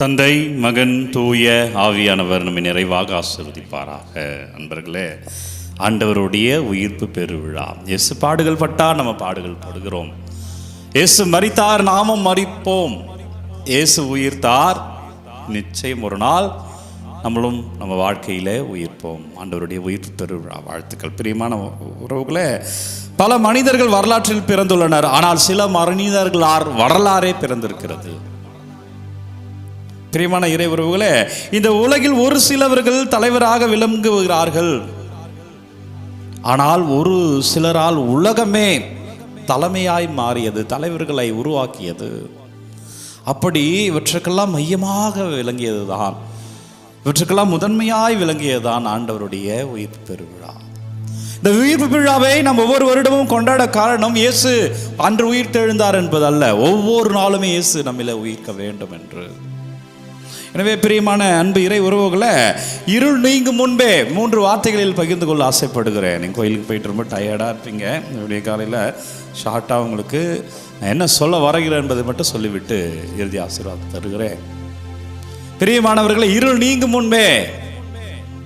தந்தை, மகன், தூய ஆவியானவர் நம்மை நிறைவாக ஆசீர்வதிப்பாராக. அன்பர்களே, ஆண்டவருடைய உயிர்ப்பு பெருவிழா. இயேசு பாடுகள் பட்டார், நம்ம பாடுகள் படுகிறோம். இயேசு மரித்தார், நாமும் மரிப்போம். இயேசு உயிர்த்தார், நிச்சயம் ஒரு நாள் நம்மளும் நம்ம வாழ்க்கையிலே உயிர்ப்போம். ஆண்டவருடைய உயிர்ப்பு பெருவிழா வாழ்த்துக்கள். பிரியமான உறவுகளே, பல மனிதர்கள் வரலாற்றில் பிறந்துள்ளனர். ஆனால் சில மனிதர்கள் வரலாறே பிறந்திருக்கிறது. பிரியமான இறை உறவுகளே, இந்த உலகில் ஒரு சிலவர்கள் தலைவராக விளங்குகிறார்கள். ஆனால் ஒரு சிலரால் உலகமே தலைமையாய் மாறியது, தலைவர்களை உருவாக்கியது. அப்படி இவற்றுக்கெல்லாம் மையமாக விளங்கியதுதான், இவற்றுக்கெல்லாம் முதன்மையாய் விளங்கியதுதான் ஆண்டவருடைய உயிர்ப்பு பெருவிழா. இந்த உயிர்ப்பு விழாவை நாம் ஒவ்வொரு வருடமும் கொண்டாட காரணம், இயேசு அன்று உயிர் தெழுந்தார் என்பதல்ல, ஒவ்வொரு நாளுமே இயேசு நம்மில உயிர்க்க வேண்டும் என்று. எனவே பிரியமான அன்பு இறை உறவுகளை, இருள் நீங்கும் முன்பே 3 வார்த்தைகளில் பகிர்ந்து கொள்ள ஆசைப்படுகிறேன். நீங்கள் கோயிலுக்கு போயிட்டு ரொம்ப டயர்டாக இருப்பீங்க. என்னுடைய காலையில் ஷார்ட்டாக உங்களுக்கு என்ன சொல்ல வருகிறேன் என்பதை மட்டும் சொல்லிவிட்டு இறுதி ஆசீர்வாதம் தருகிறேன். பிரியமானவர்களை, இருள் நீங்கும் முன்பே,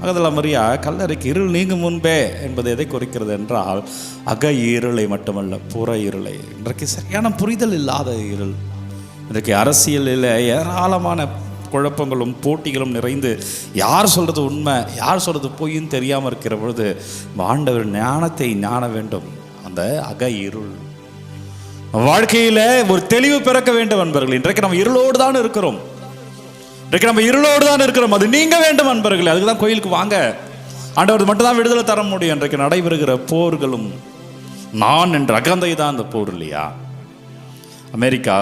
மகதல மரியா கல்லறைக்கு இருள் நீங்கும் முன்பே என்பது எதை குறிக்கிறது என்றால், அக இருளை மட்டுமல்ல, புற இருளை. இன்றைக்கு சரியான புரிதல் இல்லாத இருள். இன்றைக்கு அரசியலில் ஏராளமான குழப்பங்களும் போட்டிகளும் நிறைந்து, யார் சொல்கிறது உண்மை, யார் சொல்கிறது பொய்ன்னு தெரியாமல் இருக்கிற பொழுது ஆண்டவர் ஞானத்தை ஞான வேண்டும். அந்த அக இருள் வாழ்க்கையில் ஒரு தெளிவு பிறக்க வேண்டும் அன்பர்கள். இன்றைக்கு நம்ம இருளோடு தான் இருக்கிறோம். அது நீங்க வேண்டும் அன்பர்களே. அதுக்கு தான் கோயிலுக்கு வாங்க. ஆண்டவர் மட்டும் தான் விடுதலை தர முடியும். இன்றைக்கு நடைபெறுகிற போர்களும் நான் என்ற அகந்தை தான் அந்த போர் இல்லையா? அமெரிக்கா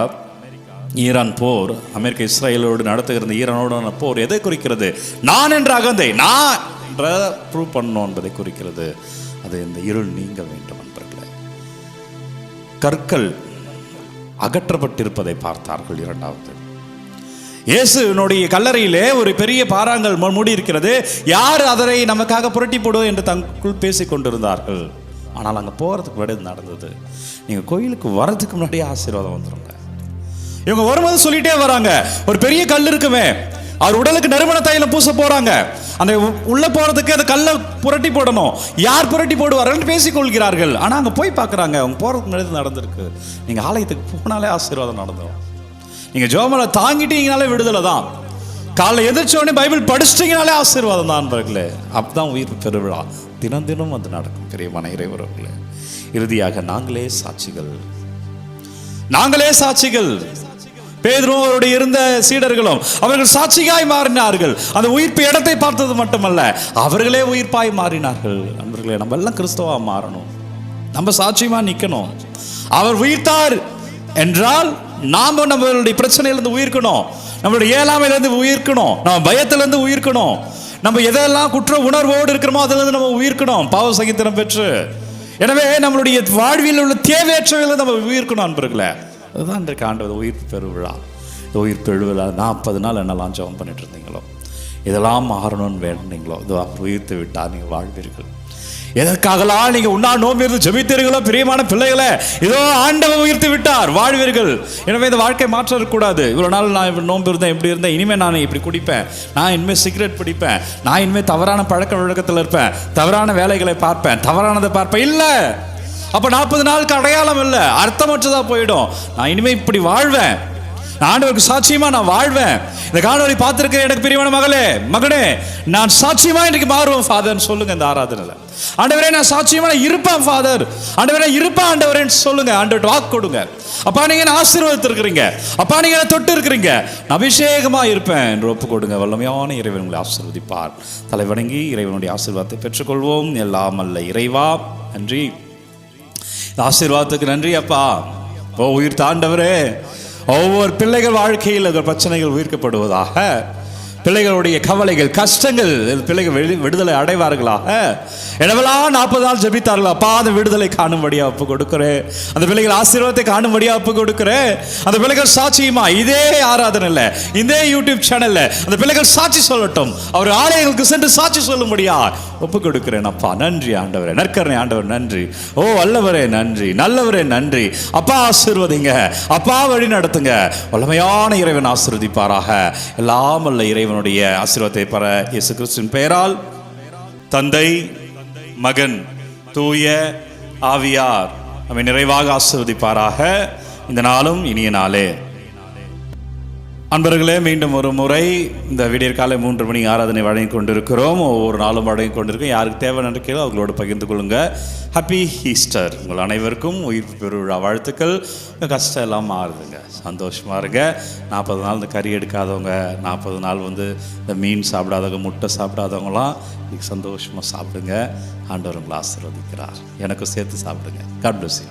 ஈரான் போர், அமெரிக்கா இஸ்ரேலோடு நடத்துகிற ஈரானோட போர் எதை குறிக்கிறது? நான் என்ற அகந்தை, நான் என்ற ப்ரூவ் பண்ணணும் என்பதை குறிக்கிறது. அது இந்த இருள் நீங்க வேண்டும் நண்பர்களே. கற்கள் அகற்றப்பட்டிருப்பதை பார்த்தார்கள். 2வது, இயேசுனுடைய கல்லறையிலே ஒரு பெரிய பாறாங்கல் மூடி இருக்கிறது. யார் அதனை நமக்காக புரட்டி போடுவோம் என்று தங்களுக்குள் பேசிக் கொண்டிருந்தார்கள். ஆனால் அங்கே போகிறதுக்கு முன்னாடி நடந்தது. நீங்கள் கோயிலுக்கு வர்றதுக்கு முன்னாடியே ஆசீர்வாதம் வந்துடுங்க. இவங்க வரும்போது சொல்லிட்டே வராங்க, ஒரு பெரிய கல் இருக்குமே, அவர் உடலுக்கு நறுமண தைலம் பூச போறாங்க, அந்த உள்ள போறதுக்கு அந்த கல்லை புரட்டி போடணும். யார் புரட்டி போடுவார்கள் பேசிக் கொள்கிறார்கள். ஆனா அங்க போய் பார்க்கறாங்க, அவங்க போறதுக்கு முன்னாடி நடந்திருக்கு. நீங்க ஆலயத்துக்கு போனாலே ஆசீர்வாதம் நடந்துடும். நீங்க ஜெபமலை தாங்கிட்டீங்கனாலே விடுதலை தான். காலைல எதிர்ச்சோடனே பைபிள் படிச்சிட்டீங்கனாலே ஆசீர்வாதம் தான் நண்பர்களே. அப்பதான் உயிர் பெருவிழா. தினம் தினம் அது நடக்கும். பிரியமான இறைவர்களே, இறுதியாக நாங்களே சாட்சிகள். பேதுருவோடு இருந்த சீடர்களும் அவர்கள் சாட்சியாய் மாறினார்கள். அந்த உயிர்ப்பு இடத்தை பார்த்தது மட்டுமல்ல, அவர்களே உயிர்ப்பாய் மாறினார்கள். நண்பர்களே, நம்ம எல்லாம் கிறிஸ்தவா மாறணும். நம்ம சாட்சியமா நிற்கணும். அவர் உயிர்த்தார் என்றால் நாம நம்மளுடைய பிரச்சனையிலிருந்து உயிர்க்கணும், நம்மளுடைய இயலாமையிலிருந்து உயிர்க்கணும், நம்ம பயத்திலிருந்து உயிர்க்கணும், நம்ம எதெல்லாம் குற்ற உணர்வோடு இருக்கிறோமோ அதிலிருந்து நம்ம உயிர்க்கணும், பாவ சகித்திரம் பெற்று. எனவே நம்மளுடைய வாழ்வில் உள்ள தேவையற்றவைகளை நம்ம உயிர்க்கணும் நண்பர்களே. அதுதான் இன்றைக்கு ஆண்டவர் உயிர்ப்பு பெருவிழா. இந்த உயிர்ப்பு பெருவிழா 40 நாள் என்னெல்லாம் ஜெபம் பண்ணிட்டு இருந்தீங்களோ, இதெல்லாம் மாறணும்னு வேணுங்களோ, இது அவர் உயிர்த்து விட்டால் நீங்கள் வாழ்வீர்கள். எதற்காகலாம் நீங்கள் உண்ணா நோம்பு இருந்து ஜெபித்தீர்களோ பிரியமான பிள்ளைகளை, இதோ ஆண்டவர் உயிர்த்து விட்டார், வாழ்வீர்கள். எனவே இந்த வாழ்க்கை மாற்றம் இருக்கக்கூடாது. இவ்வளோ நாள் நான் இப்படி நோம்பு இருந்தேன், இப்படி இருந்தேன், இனிமேல் நான் இப்படி குடிப்பேன், நான் இனிமேல் சிகரெட் பிடிப்பேன், நான் இனிமேல் தவறான பழக்க வழக்கத்தில் இருப்பேன், தவறான வேலைகளை பார்ப்பேன், தவறானதை பார்ப்பேன். இல்லை, அப்போ 40 நாளுக்கு அடையாளம் இல்லை, அர்த்தமற்றதா போயிடும். நான் இனிமேல் இப்படி வாழ்வேன், ஆண்டவருக்கு சாட்சியமா நான் வாழ்வேன். இந்த காணொலி பார்த்திருக்க எனக்கு பிரியமான மகனே, நான் சாட்சியமா இன்னைக்கு மாறுவேன் ஃபாதர் சொல்லுங்க. இந்த ஆராதனையில், ஆண்டவரே நான் சாட்சியமா இருப்பேன் ஃபாதர், ஆண்டவரே இருப்பேன் ஆண்டவரே சொல்லுங்க. ஆண்டவர் வாக்கு கொடுங்க. அப்பா நீங்க என்ன ஆசீர்வாதத்திருக்கிறீங்க, அப்பா நீங்க என்ன தொட்டு இருக்கிறீங்க, நான் அபிஷேகமா இருப்பேன் என்று ஒப்பு கொடுங்க. வல்லமையான இறைவன் உங்களை ஆசீர்வதிப்பார். தலை வணங்கி இறைவனுடைய ஆசீர்வாதத்தை பெற்றுக்கொள்வோம். எல்லாம் அல்ல இறைவா நன்றி, ஆசீர்வாதத்துக்கு நன்றி அப்பா. உயிர் தாண்டவரே, ஒவ்வொரு பிள்ளைகள் வாழ்க்கையில் பிரச்சனைகள் உயிர்க்கப்படுவதாக, பிள்ளைகளுடைய கவலைகள், கஷ்டங்கள், பிள்ளைகள் விடுதலை அடைவார்களாக. எனவெல்லாம் 40 நாள் ஜெபித்தார்கள். அப்பா, அந்த விடுதலை காணும்படியா ஒப்பு கொடுக்கிறேன். அந்த பிள்ளைகள் ஆசீர்வாதத்தை காணும்படியா ஒப்பு கொடுக்கிறேன். அந்த பிள்ளைகள் சாட்சியுமா இதே ஆராதனையில், இதே யூடியூப் சேனல்ல அந்த பிள்ளைகள் சாட்சி சொல்லட்டும். அவர் ஆலயங்களுக்கு சென்று சாட்சி சொல்லும்படியா ஒப்பு கொடுக்கிறேன். அப்பா நன்றி ஆண்டவரே, நற்கரணை ஆண்டவர் நன்றி. ஓ வல்லவரே நன்றி, நல்லவரே நன்றி. அப்பா ஆசீர்வதிங்க, அப்பா வழி நடத்துங்க. வல்லமையான இறைவன் ஆசீர்வதிப்பாராக. எல்லாம் வல்ல இறைவனுடைய ஆசீர்வாதத்தை பெற இயேசு கிறிஸ்துவின் பெயரால் தந்தை, மகன், தூய ஆவியார் நம்மை நிறைவாக ஆசீர்வதிப்பாராக. இந்த நாளும் இனிய நாளே. அன்பர்களே, மீண்டும் ஒரு முறை இந்த விடியற் காலை 3 மணி ஆராதனை வழங்கி கொண்டிருக்கிறோம். ஒவ்வொரு நாளும் வழங்கி கொண்டிருக்கோம். யாருக்கு தேவை நினைக்கிறோ அவங்களோட பகிர்ந்து கொள்ளுங்க. Happy Easter. உங்கள் அனைவருக்கும் உயிர் பெருவிழா வாழ்த்துக்கள். கஷ்டம் எல்லாம் மாறுதுங்க, சந்தோஷமாக இருங்க. 40 நாள் இந்த கறி எடுக்காதவங்க, 40 நாள் இந்த மீன் சாப்பிடாதவங்க, முட்டை சாப்பிடாதவங்களாம் இன்னைக்கு சந்தோஷமாக சாப்பிடுங்க. ஆண்டவர் உங்களை ஆசீர்வதிக்கிறார். எனக்கும் சேர்த்து சாப்பிடுங்க. God bless you.